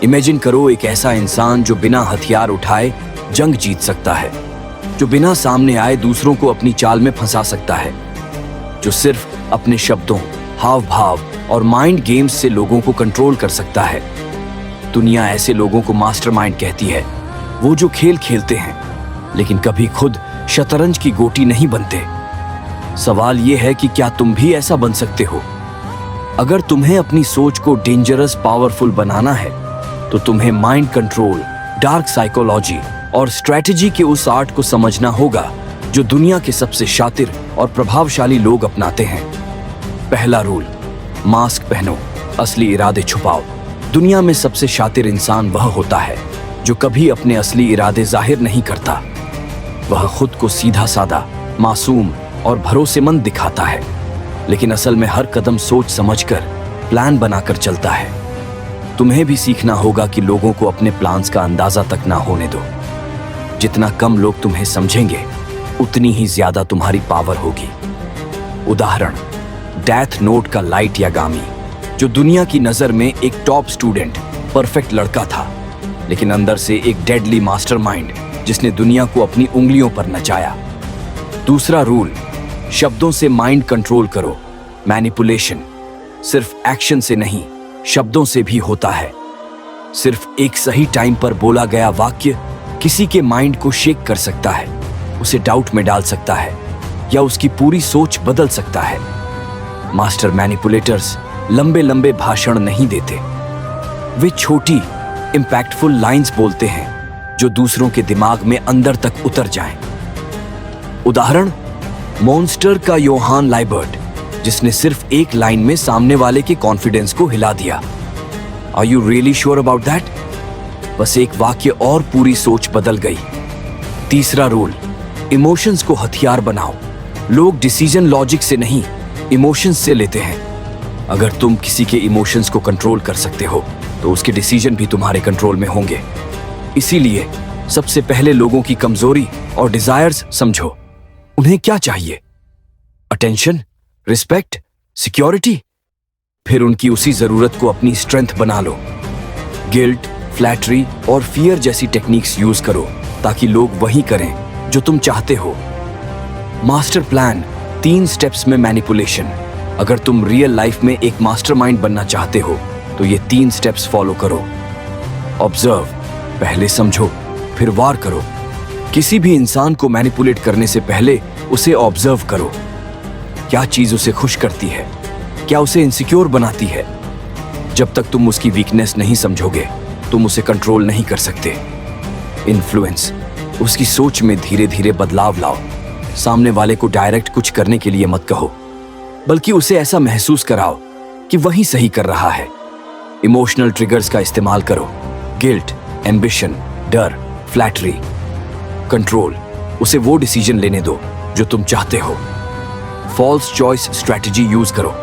Imagine करो एक ऐसा इंसान जो बिना हथियार उठाए जंग जीत सकता है, जो बिना सामने आए दूसरों को अपनी चाल में फंसा सकता है, जो सिर्फ अपने शब्दों, हाव भाव और माइंड गेम्स से लोगों को कंट्रोल कर सकता है। दुनिया ऐसे लोगों को मास्टरमाइंड कहती है, वो जो खेल खेलते हैं लेकिन कभी खुद शतरंज की गोटी नहीं बनते। सवाल यह है कि क्या तुम भी ऐसा बन सकते हो? अगर तुम्हें अपनी सोच को डेंजरस पावरफुल बनाना है तो तुम्हें माइंड कंट्रोल, डार्क साइकोलॉजी और स्ट्रैटेजी के उस आर्ट को समझना होगा जो दुनिया के सबसे शातिर और प्रभावशाली लोग अपनाते हैं। पहला रूल, मास्क पहनो, असली इरादे छुपाओ। दुनिया में सबसे शातिर इंसान वह होता है जो कभी अपने असली इरादे जाहिर नहीं करता। वह खुद को सीधा साधा, मासूम और भरोसेमंद दिखाता है, लेकिन असल में हर कदम सोच समझकर, प्लान बनाकर चलता है। तुम्हें भी सीखना होगा कि लोगों को अपने प्लान्स का अंदाजा तक ना होने दो। जितना कम लोग तुम्हें समझेंगे, उतनी ही ज्यादा तुम्हारी पावर होगी। उदाहरण, डेथ नोट का लाइट यागामी, जो दुनिया की नजर में एक टॉप स्टूडेंट, परफेक्ट लड़का था, लेकिन अंदर से एक डेडली मास्टरमाइंड जिसने दुनिया को अपनी उंगलियों पर नचाया। दूसरा रूल, शब्दों से माइंड कंट्रोल करो। मैनिपुलेशन सिर्फ एक्शन से नहीं, शब्दों से भी होता है। सिर्फ एक सही टाइम पर बोला गया वाक्य किसी के माइंड को शेक कर सकता है, उसे डाउट में डाल सकता है या उसकी पूरी सोच बदल सकता है। मास्टर मैनिपुलेटर्स लंबे लंबे भाषण नहीं देते, वे छोटी इंपैक्टफुल लाइंस बोलते हैं जो दूसरों के दिमाग में अंदर तक उतर जाएं। उदाहरण, मॉन्स्टर का योहान लाइबर्ट, जिसने सिर्फ एक लाइन में सामने वाले के कॉन्फिडेंस को हिला दिया। Are you really sure about that? बस एक वाक्य और पूरी सोच बदल गई। तीसरा रूल, इमोशंस को हथियार बनाओ। लोग डिसीजन लॉजिक से नहीं, इमोशंस से लेते हैं। अगर तुम किसी के इमोशंस को कंट्रोल कर सकते हो तो उसके डिसीजन भी तुम्हारे कंट्रोल में होंगे। इसीलिए सबसे पहले लोगों की कमजोरी और डिजायर्स समझो। उन्हें क्या चाहिए? Attention, respect, security? फिर उनकी उसी जरूरत को अपनी स्ट्रेंथ बना लो। गिल्ट, फ्लैटरी और फियर जैसी टेक्निक्स यूज करो ताकि लोग वही करें जो तुम चाहते हो। मास्टर प्लान, 3 स्टेप्स में मैनिपुलेशन। अगर तुम रियल लाइफ में एक मास्टरमाइंड बनना चाहते हो तो ये 3 स्टेप्स फॉलो करो। ऑब्जर्व, पहले समझो फिर वार करो। किसी भी इंसान को मैनिपुलेट करने से पहले उसे ऑब्जर्व करो। क्या चीज उसे खुश करती है? क्या उसे इनसिक्योर बनाती है? जब तक तुम उसकी वीकनेस नहीं समझोगे, तुम उसे कंट्रोल नहीं कर सकते। इन्फ्लुएंस, उसकी सोच में धीरे धीरे बदलाव लाओ। सामने वाले को डायरेक्ट कुछ करने के लिए मत कहो, बल्कि उसे ऐसा महसूस कराओ कि वही सही कर रहा है। इमोशनल ट्रिगर्स का इस्तेमाल करो। गिल्ट, एम्बिशन, डर, फ्लैटरी। कंट्रोल, उसे वो डिसीजन लेने दो जो तुम चाहते हो। फॉल्स चॉइस स्ट्रैटेजी यूज करो।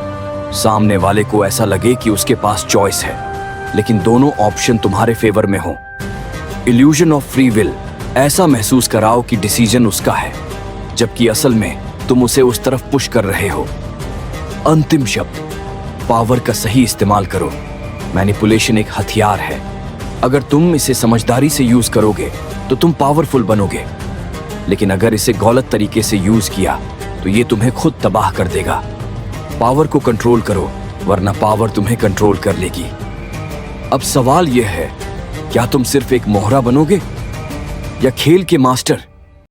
सामने वाले को ऐसा लगे कि उसके पास चॉइस है, लेकिन दोनों ऑप्शन तुम्हारे फेवर में हो। इल्यूजन ऑफ फ्री विल, ऐसा महसूस कराओ कि डिसीजन उसका है, जबकि असल में तुम उसे उस तरफ पुश कर रहे हो। अंतिम शब्द, पावर का सही इस्तेमाल करो। मैनिपुलेशन एक हथियार है। अगर तुम इसे समझदारी से यूज करोगे तो तुम पावरफुल बनोगे, लेकिन अगर इसे गलत तरीके से यूज किया तो ये तुम्हें खुद तबाह कर देगा। पावर को कंट्रोल करो, वरना पावर तुम्हें कंट्रोल कर लेगी। अब सवाल यह है, क्या तुम सिर्फ एक मोहरा बनोगे या खेल के मास्टर?